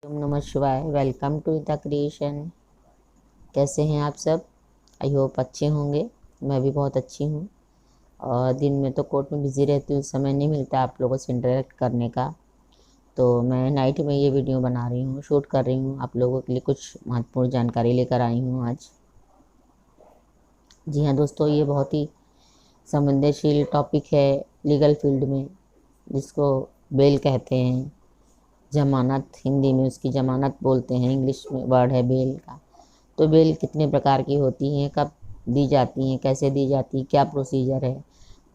ओम नमः शिवाय। Welcome to the creation. कैसे हैं आप सब? आई होप अच्छे होंगे। मैं भी बहुत अच्छी हूँ। और दिन में तो कोर्ट में बिज़ी रहती हूँ, समय नहीं मिलता आप लोगों से इंटरेक्ट करने का। तो मैं नाइट में ये वीडियो बना रही हूँ, शूट कर रही हूँ, आप लोगों के लिए कुछ महत्वपूर्ण जानकारी लेकर आई हूँ आज। जी हाँ दोस्तों, ये बहुत ही संवेदनशील टॉपिक है लीगल फील्ड में, जिसको बेल कहते हैं। जमानत, हिंदी में उसकी जमानत बोलते हैं, इंग्लिश में वर्ड है बेल का। तो बेल कितने प्रकार की होती हैं, कब दी जाती हैं, कैसे दी जाती है, क्या प्रोसीजर है,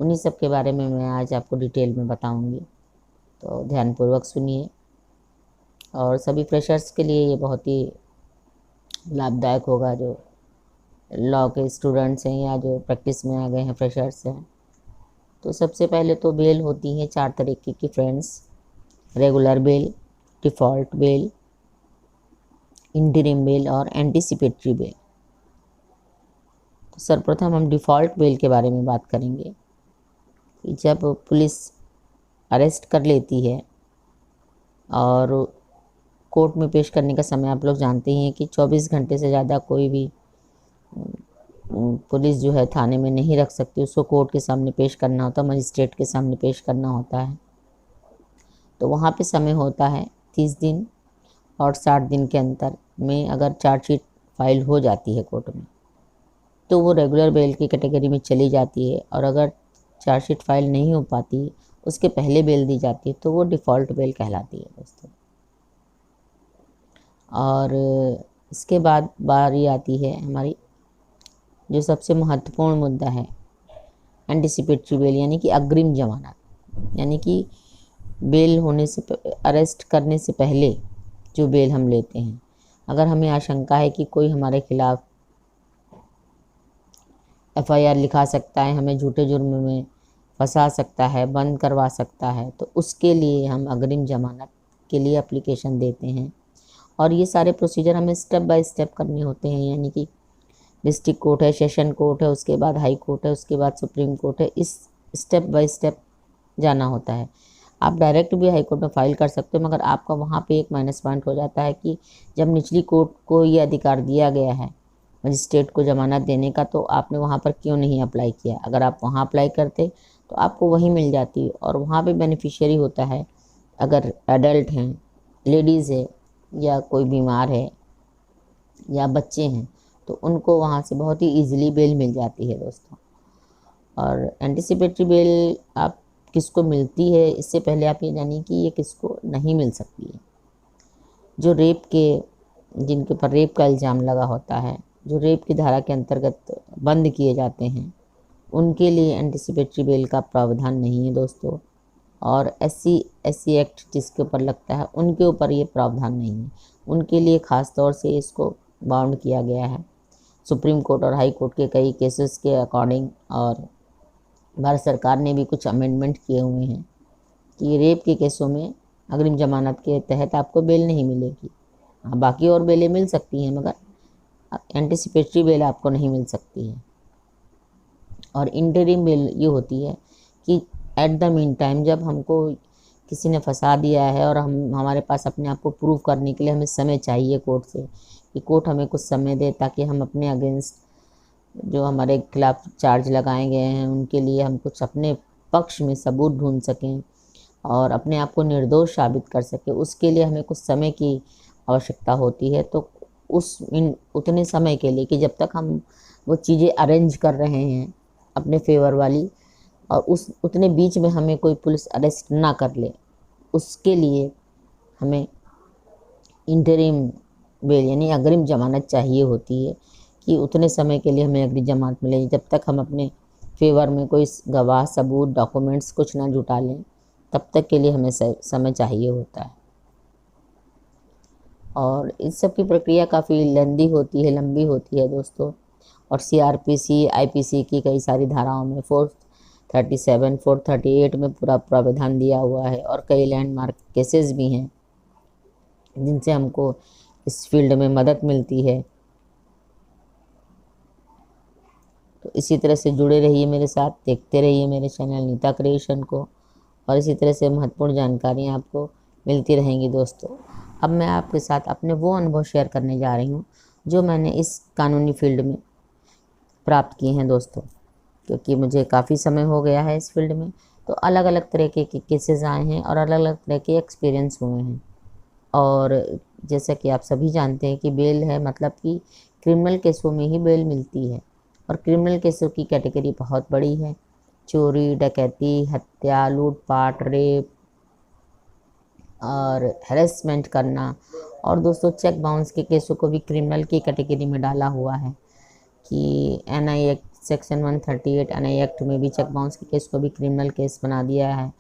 उन्हीं सब के बारे में मैं आज आपको डिटेल में बताऊंगी। तो ध्यानपूर्वक सुनिए। और सभी फ्रेशर्स के लिए ये बहुत ही लाभदायक होगा, जो लॉ के स्टूडेंट्स हैं या जो प्रैक्टिस में आ गए हैं, फ्रेशर्स हैं। तो सबसे पहले तो बेल होती है 4 तरीके की friends. Regular bell, default bell, interim bell और एंटीसिपेटरी बेल। तो सर्वप्रथम हम डिफ़ॉल्ट बेल के बारे में बात करेंगे। जब पुलिस अरेस्ट कर लेती है और कोर्ट में पेश करने का समय आप लोग जानते ही हैं कि 24 घंटे से ज़्यादा कोई भी पुलिस जो है थाने में नहीं रख सकती, उसको कोर्ट के सामने पेश करना होता है, मजिस्ट्रेट के सामने पेश करना होता है। तो वहाँ पे समय होता है 30 दिन, और 60 दिन के अंतर में अगर चार्जशीट फाइल हो जाती है कोर्ट में तो वो रेगुलर बेल की कैटेगरी में चली जाती है। और अगर चार्जशीट फाइल नहीं हो पाती, उसके पहले बेल दी जाती है, तो वो डिफ़ॉल्ट बेल कहलाती है दोस्तों। और इसके बाद बारी आती है हमारी जो सबसे महत्वपूर्ण मुद्दा है, एंटीसिपेटरी बेल, यानी कि अग्रिम जमानत। यानी कि बेल होने से, अरेस्ट करने से पहले जो बेल हम लेते हैं, अगर हमें आशंका है कि कोई हमारे खिलाफ एफआईआर लिखा सकता है, हमें झूठे जुर्म में फंसा सकता है, बंद करवा सकता है, तो उसके लिए हम अग्रिम जमानत के लिए एप्लीकेशन देते हैं। और ये सारे प्रोसीजर हमें स्टेप बाय स्टेप करने होते हैं, यानी कि डिस्ट्रिक्ट कोर्ट है, सेशन कोर्ट है, उसके बाद हाई कोर्ट है, उसके बाद सुप्रीम कोर्ट है, इस स्टेप बाय स्टेप जाना होता है। आप डायरेक्ट भी हाई कोर्ट में फाइल कर सकते हो, मगर आपका वहाँ पे एक माइनस पॉइंट हो जाता है कि जब निचली कोर्ट को ये अधिकार दिया गया है मजिस्ट्रेट को जमानत देने का, तो आपने वहाँ पर क्यों नहीं अप्लाई किया। अगर आप वहाँ अप्लाई करते तो आपको वहीं मिल जाती, और वहाँ पे बेनिफिशियरी होता है अगर एडल्ट हैं, लेडीज़ है, या कोई बीमार है, या बच्चे हैं, तो उनको वहाँ से बहुत ही ईजिली बेल मिल जाती है दोस्तों। और एंटीसिपेटरी बेल आप किसको मिलती है, इससे पहले आप ये जानिए कि ये किसको नहीं मिल सकती है। जो रेप के, जिनके ऊपर रेप का इल्ज़ाम लगा होता है, जो रेप की धारा के अंतर्गत बंद किए जाते हैं, उनके लिए एंटीसिपेटरी बेल का प्रावधान नहीं है दोस्तों। और एससी एक्ट जिसके ऊपर लगता है, उनके ऊपर ये प्रावधान नहीं है। उनके लिए ख़ास तौर से इसको बाउंड किया गया है सुप्रीम कोर्ट और हाई कोर्ट के कई केसेस के अकॉर्डिंग। और भारत सरकार ने भी कुछ अमेंडमेंट किए हुए हैं कि रेप के केसों में अग्रिम जमानत के तहत आपको बेल नहीं मिलेगी। हाँ, बाकी और बेलें मिल सकती हैं, मगर एंटीसिपेटरी बेल आपको नहीं मिल सकती है। और इंटरिम बेल ये होती है कि एट द मीन टाइम, जब हमको किसी ने फंसा दिया है और हमारे पास अपने आप को प्रूव करने के लिए हमें समय चाहिए कोर्ट से, कि कोर्ट हमें कुछ समय दे ताकि हम अपने अगेंस्ट जो हमारे खिलाफ चार्ज लगाए गए हैं, उनके लिए हम कुछ अपने पक्ष में सबूत ढूंढ सकें और अपने आप को निर्दोष साबित कर सकें। उसके लिए हमें कुछ समय की आवश्यकता होती है। तो उतने समय के लिए कि जब तक हम वो चीज़ें अरेंज कर रहे हैं अपने फेवर वाली, और उतने बीच में हमें कोई पुलिस अरेस्ट ना कर ले, उसके लिए हमें इंटरिम बेल यानी अग्रिम जमानत चाहिए होती है, कि उतने समय के लिए हमें अग्रिम जमानत मिले जब तक हम अपने फेवर में कोई गवाह, सबूत, डॉक्यूमेंट्स कुछ ना जुटा लें, तब तक के लिए हमें समय चाहिए होता है। और इस सब की प्रक्रिया काफ़ी लेंदी होती है, लंबी होती है दोस्तों। और सीआरपीसी, आईपीसी की कई सारी धाराओं में 437, 438 में पूरा प्रावधान दिया हुआ है। और कई लैंडमार्क केसेस भी हैं जिनसे हमको इस फील्ड में मदद मिलती है। तो इसी तरह से जुड़े रहिए मेरे साथ, देखते रहिए मेरे चैनल नीता क्रिएशन को, और इसी तरह से महत्वपूर्ण जानकारियाँ आपको मिलती रहेंगी दोस्तों। अब मैं आपके साथ अपने वो अनुभव शेयर करने जा रही हूँ जो मैंने इस कानूनी फील्ड में प्राप्त किए हैं दोस्तों, क्योंकि मुझे काफ़ी समय हो गया है इस फील्ड में। तो अलग अलग तरह के केसेस आए हैं और अलग अलग तरह के एक्सपीरियंस हुए हैं। और जैसा कि आप सभी जानते हैं कि बेल है मतलब कि क्रिमिनल केसों में ही बेल मिलती है, और क्रिमिनल केसों की कैटेगरी बहुत बड़ी है। चोरी, डकैती, हत्या, लूटपाट, रेप और हैरेसमेंट करना। और दोस्तों चेक बाउंस के केसों को भी क्रिमिनल की कैटेगरी में डाला हुआ है कि NI act section 138 NI act में भी चेक बाउंस के केस को भी क्रिमिनल केस बना दिया है।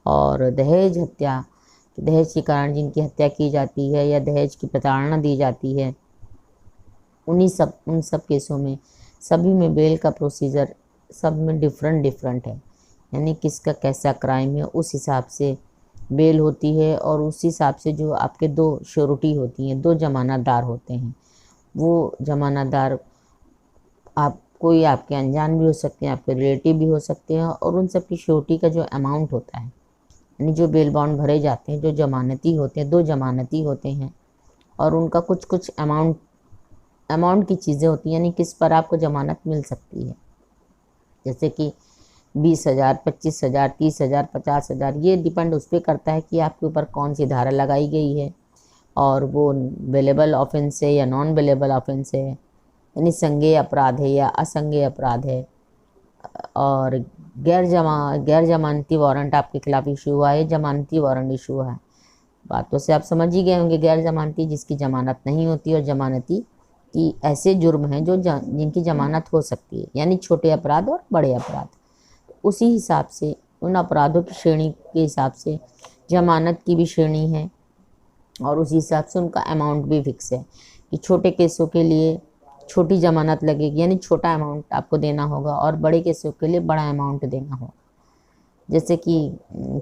और दहेज हत्या, दहेज के कारण जिनकी हत्या की जाती है या दहेज की प्रताड़ना दी जाती है, उन सब केसों में सभी में बेल का प्रोसीजर सब में डिफरेंट है। यानी किसका कैसा क्राइम है उस हिसाब से बेल होती है। और उस हिसाब से जो आपके दो श्योरिटी होती हैं, दो जमानतदार होते हैं, वो जमानतदार आप कोई आपके अनजान भी हो सकते हैं, आपके रिलेटिव भी हो सकते हैं। और उन सब की श्योरिटी का जो अमाउंट होता है, यानी जो बेल बॉन्ड भरे जाते हैं, जो जमानती होते हैं, दो जमानती होते हैं, और उनका कुछ कुछ अमाउंट की चीज़ें होती हैं, यानी किस पर आपको जमानत मिल सकती है। जैसे कि 20,000, 25,000, 30,000, 50,000, ये डिपेंड उस पर करता है कि आपके ऊपर कौन सी धारा लगाई गई है, और वो बेलेबल ऑफेंस है या नॉन बेलेबल ऑफेंस है, यानी संज्ञेय अपराध है या असंज्ञेय अपराध है। और गैर जमानती वारंट आपके खिलाफ इशू हुआ है, जमानती वारंट इशू हुआ है। बातों से आप समझ ही गए होंगे, गैर जमानती जिसकी जमानत नहीं होती, और जमानती कि ऐसे जुर्म हैं जो जिनकी जमानत हो सकती है, यानी छोटे अपराध और बड़े अपराध। उसी हिसाब से उन अपराधों की श्रेणी के हिसाब से जमानत की भी श्रेणी है, और उसी हिसाब से उनका अमाउंट भी फिक्स है कि छोटे केसों के लिए छोटी जमानत लगेगी, यानी छोटा अमाउंट आपको देना होगा, और बड़े केसों के लिए बड़ा अमाउंट देना होगा। जैसे कि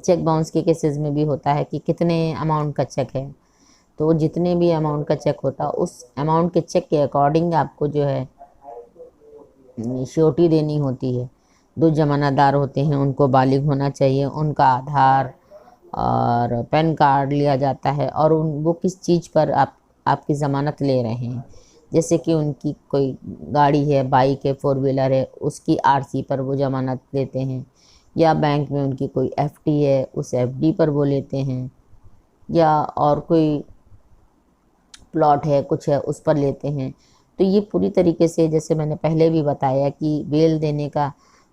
चेक बाउंस के केसेस में भी होता है कि कितने अमाउंट का चेक है, तो जितने भी अमाउंट का चेक होता है उस अमाउंट के चेक के अकॉर्डिंग आपको जो है श्योरिटी देनी होती है। दो जमानतदार होते हैं, उनको बालिग होना चाहिए, उनका आधार और पैन कार्ड लिया जाता है, और वो किस चीज़ पर आपकी ज़मानत ले रहे हैं। जैसे कि उनकी कोई गाड़ी है, बाइक है, फोर व्हीलर है, उसकी आरसी पर वो ज़मानत लेते हैं, या बैंक में उनकी कोई एफडी है, उस एफडी पर वो लेते हैं, या और कोई प्लॉट है, कुछ है, उस पर लेते हैं। तो ये पूरी तरीके से, जैसे मैंने पहले भी बताया कि बेल देने का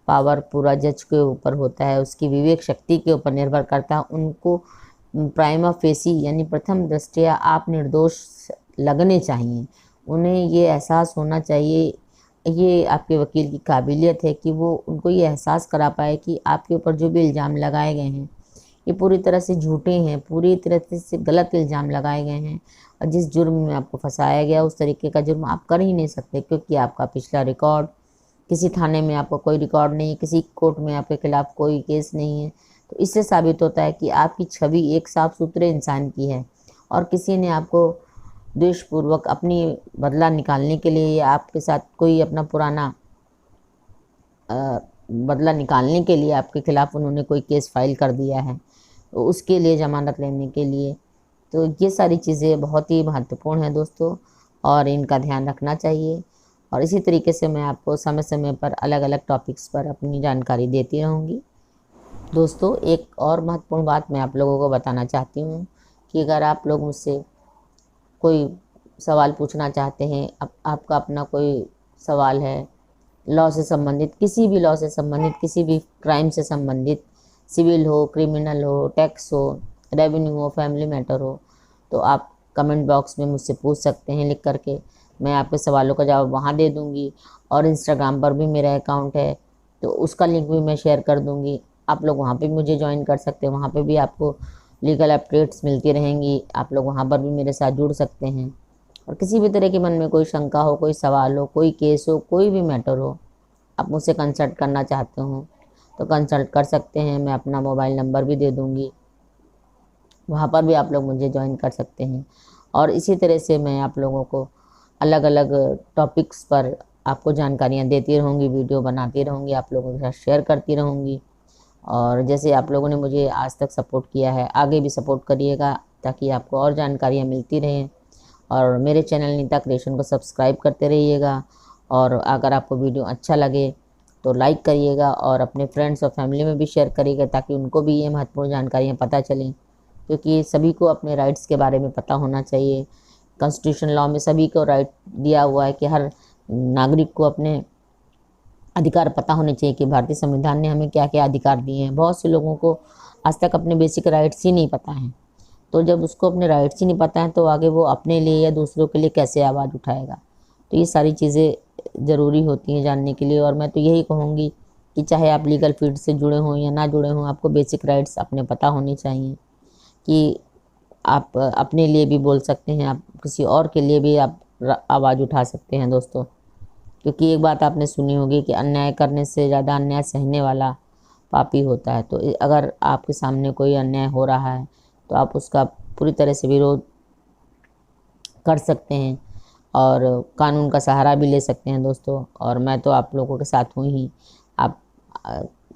पावर पूरा जज के ऊपर होता है, उसकी विवेक शक्ति के ऊपर निर्भर करता है। उनको प्राइमा फेसी यानी प्रथम दृष्टया आप निर्दोष लगने चाहिए। उन्हें ये एहसास होना चाहिए, ये आपके वकील की काबिलियत है कि वो उनको ये एहसास करा पाए कि आपके ऊपर जो भी इल्ज़ाम लगाए गए हैं ये पूरी तरह से झूठे हैं, पूरी तरह से गलत इल्ज़ाम लगाए गए हैं, और जिस जुर्म में आपको फंसाया गया उस तरीके का जुर्म आप कर ही नहीं सकते, क्योंकि आपका पिछला रिकॉर्ड, किसी थाने में आपका कोई रिकॉर्ड नहीं है, किसी कोर्ट में आपके खिलाफ कोई केस नहीं है। तो इससे साबित होता है कि आपकी छवि एक साफ सुथरे इंसान की है, और किसी ने आपको द्वेषपूर्वक अपनी बदला निकालने के लिए या आपके साथ कोई अपना पुराना बदला निकालने के लिए आपके खिलाफ उन्होंने कोई केस फाइल कर दिया है, तो उसके लिए ज़मानत लेने के लिए। तो ये सारी चीज़ें बहुत ही महत्वपूर्ण हैं दोस्तों, और इनका ध्यान रखना चाहिए। और इसी तरीके से मैं आपको समय समय पर अलग अलग टॉपिक्स पर अपनी जानकारी देती रहूँगी। दोस्तों एक और महत्वपूर्ण बात मैं आप लोगों को बताना चाहती हूँ कि अगर आप लोग मुझसे कोई सवाल पूछना चाहते हैं, आपका अपना कोई सवाल है लॉ से संबंधित, किसी भी लॉ से संबंधित, किसी भी क्राइम से संबंधित, सिविल हो, क्रिमिनल हो, टैक्स हो, रेवेन्यू हो, फैमिली मैटर हो, तो आप कमेंट बॉक्स में मुझसे पूछ सकते हैं लिख करके। मैं आपके सवालों का जवाब वहाँ दे दूँगी। और इंस्टाग्राम पर भी मेरा अकाउंट है, तो उसका लिंक भी मैं शेयर कर दूँगी। आप लोग वहाँ पे भी मुझे ज्वाइन कर सकते हैं, वहाँ पे भी आपको लीगल अपडेट्स मिलती रहेंगी। आप लोग वहाँ पर भी मेरे साथ जुड़ सकते हैं। और किसी भी तरह के मन में कोई शंका हो, कोई सवाल हो, कोई केस हो, कोई भी मैटर हो, आप मुझसे कंसल्ट करना चाहते हो तो कंसल्ट कर सकते हैं। मैं अपना मोबाइल नंबर भी दे दूँगी, वहाँ पर भी आप लोग मुझे ज्वाइन कर सकते हैं। और इसी तरह से मैं आप लोगों को अलग अलग टॉपिक्स पर आपको जानकारियाँ देती रहूँगी, वीडियो बनाती रहूँगी, आप लोगों के साथ शेयर करती रहूँगी। और जैसे आप लोगों ने मुझे आज तक सपोर्ट किया है, आगे भी सपोर्ट करिएगा। ताकि आपको और जानकारियाँ मिलती रहें। और मेरे चैनल नीता क्रिएशन को सब्सक्राइब करते रहिएगा। और अगर आपको वीडियो अच्छा लगे तो लाइक करिएगा और अपने फ्रेंड्स और फैमिली में भी शेयर करिएगा, ताकि उनको भी ये महत्वपूर्ण जानकारियाँ पता चलें, क्योंकि सभी को अपने राइट्स के बारे में पता होना चाहिए। कॉन्स्टिट्यूशन लॉ में सभी को राइट दिया हुआ है कि हर नागरिक को अपने अधिकार पता होने चाहिए कि भारतीय संविधान ने हमें क्या क्या अधिकार दिए हैं। बहुत से लोगों को आज तक अपने बेसिक राइट्स ही नहीं पता हैं, तो जब उसको अपने राइट्स ही नहीं पता है तो आगे वो अपने लिए या दूसरों के लिए कैसे आवाज़ उठाएगा। तो ये सारी चीज़ें ज़रूरी होती हैं जानने के लिए। और मैं तो यही कहूँगी कि चाहे आप लीगल फील्ड से जुड़े हों या ना जुड़े हों, आपको बेसिक राइट्स अपने पता होने चाहिए कि आप अपने लिए भी बोल सकते हैं, आप किसी और के लिए भी आप आवाज़ उठा सकते हैं दोस्तों। क्योंकि एक बात आपने सुनी होगी कि अन्याय करने से ज़्यादा अन्याय सहने वाला पापी होता है। तो अगर आपके सामने कोई अन्याय हो रहा है तो आप उसका पूरी तरह से विरोध कर सकते हैं और कानून का सहारा भी ले सकते हैं दोस्तों। और मैं तो आप लोगों के साथ हूँ ही। आप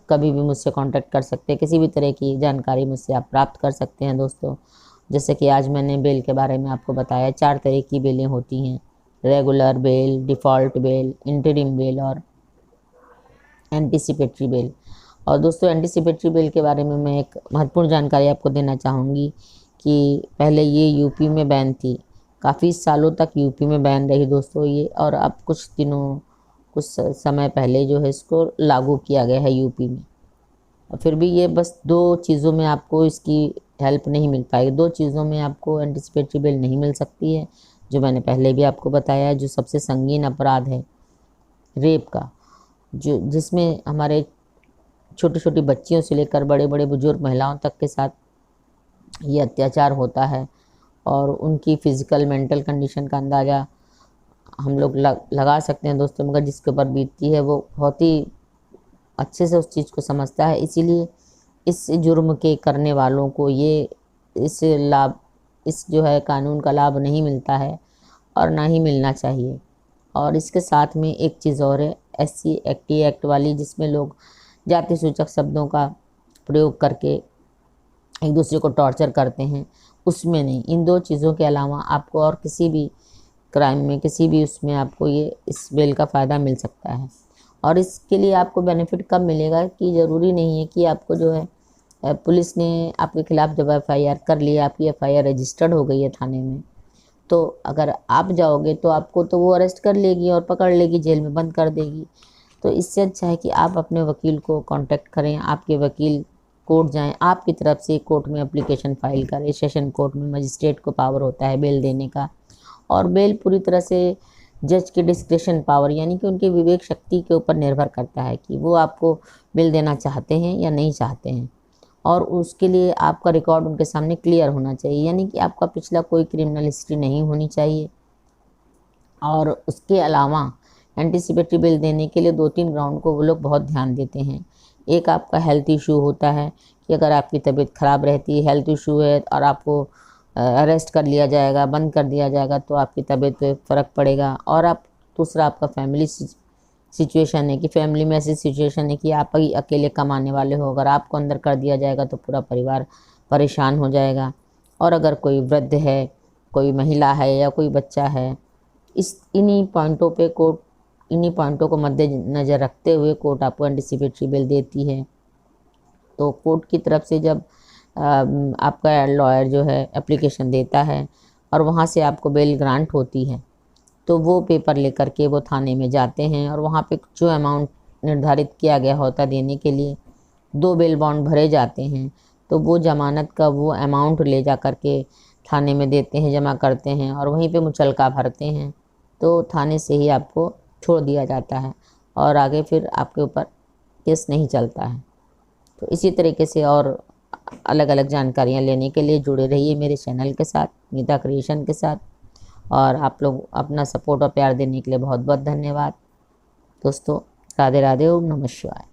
कभी भी मुझसे कांटेक्ट कर सकते हैं, किसी भी तरह की जानकारी मुझसे आप प्राप्त कर सकते हैं दोस्तों। जैसे कि आज मैंने बेल के बारे में आपको बताया, 4 तरह की बेलें होती हैं: regular bell, default bell, interim bell और एंटीसिपेटरी बेल। और दोस्तों एंटीसिपेटरी बेल के बारे में मैं एक महत्वपूर्ण जानकारी आपको देना चाहूँगी कि पहले ये यूपी में बैन थी, काफ़ी सालों तक यूपी में बैन रही दोस्तों ये, और अब कुछ समय पहले जो है इसको लागू किया गया है यूपी में। और फिर भी ये बस 2 चीज़ों में आपको इसकी हेल्प नहीं मिल पाएगी, 2 चीज़ों में आपको एंटीसिपेटरी बेल नहीं मिल सकती है, जो मैंने पहले भी आपको बताया है। जो सबसे संगीन अपराध है रेप का, जिसमें हमारे छोटी छोटी बच्चियों से लेकर बड़े बड़े बुजुर्ग महिलाओं तक के साथ ये अत्याचार होता है, और उनकी फ़िज़िकल मेंटल कंडीशन का अंदाज़ा हम लोग लगा सकते हैं दोस्तों, मगर जिसके ऊपर बीतती है वो बहुत ही अच्छे से उस चीज़ को समझता है। इसीलिए इस जुर्म के करने वालों को इस जो है कानून का लाभ नहीं मिलता है और ना ही मिलना चाहिए। और इसके साथ में एक चीज़ और है, SC एक्ट वाली, जिसमें लोग जाति सूचक शब्दों का प्रयोग करके एक दूसरे को टॉर्चर करते हैं, उसमें नहीं। इन 2 चीज़ों के अलावा आपको और किसी भी क्राइम में, किसी भी उसमें आपको इस बेल का फ़ायदा मिल सकता है। और इसके लिए आपको बेनिफिट कब मिलेगा कि ज़रूरी नहीं है कि आपको जो है पुलिस ने आपके खिलाफ़ जब FIR कर लिया, आपकी FIR रजिस्टर्ड हो गई है थाने में, तो अगर आप जाओगे तो आपको तो वो अरेस्ट कर लेगी और पकड़ लेगी, जेल में बंद कर देगी। तो इससे अच्छा है कि आप अपने वकील को कांटेक्ट करें, आपके वकील कोर्ट जाएं, आपकी तरफ से कोर्ट में एप्लीकेशन फ़ाइल करें। सेशन कोर्ट में मजिस्ट्रेट को पावर होता है बेल देने का, और बेल पूरी तरह से जज के डिस्क्रिप्शन पावर यानी कि उनकी विवेक शक्ति के ऊपर निर्भर करता है कि वो आपको बेल देना चाहते हैं या नहीं चाहते हैं। और उसके लिए आपका रिकॉर्ड उनके सामने क्लियर होना चाहिए, यानी कि आपका पिछला कोई क्रिमिनल हिस्ट्री नहीं होनी चाहिए। और उसके अलावा एंटीसिपेटरी बेल देने के लिए 2-3 ग्राउंड को वो लोग बहुत ध्यान देते हैं। एक आपका हेल्थ इशू होता है कि अगर आपकी तबीयत ख़राब रहती है, हेल्थ इशू है और आपको अरेस्ट कर लिया जाएगा, बंद कर दिया जाएगा, तो आपकी तबीयत पे फ़र्क पड़ेगा। और दूसरा आपका फैमिली सिचुएशन है कि फैमिली में ऐसी सिचुएशन है कि आप ही अकेले कमाने वाले हो, अगर आपको अंदर कर दिया जाएगा तो पूरा परिवार परेशान हो जाएगा। और अगर कोई वृद्ध है, कोई महिला है या कोई बच्चा है, इन्हीं पॉइंटों को मद्देनज़र रखते हुए कोर्ट आपको एंटीसिपेटरी बेल देती है। तो कोर्ट की तरफ से जब आपका लॉयर जो है एप्लीकेशन देता है और वहाँ से आपको बेल ग्रांट होती है, तो वो पेपर लेकर के वो थाने में जाते हैं, और वहाँ पे जो अमाउंट निर्धारित किया गया होता देने के लिए 2 बेल बॉन्ड भरे जाते हैं। तो वो ज़मानत का वो अमाउंट ले जा कर के थाने में देते हैं, जमा करते हैं, और वहीं पे मुचलका भरते हैं। तो थाने से ही आपको छोड़ दिया जाता है और आगे फिर आपके ऊपर केस नहीं चलता है। तो इसी तरीके से और अलग अलग जानकारियाँ लेने के लिए जुड़े रहिए मेरे चैनल के साथ, नीता क्रिएशन के साथ। और आप लोग अपना सपोर्ट और प्यार देने के लिए बहुत बहुत धन्यवाद दोस्तों। राधे राधे, ओम नमः शिवाय।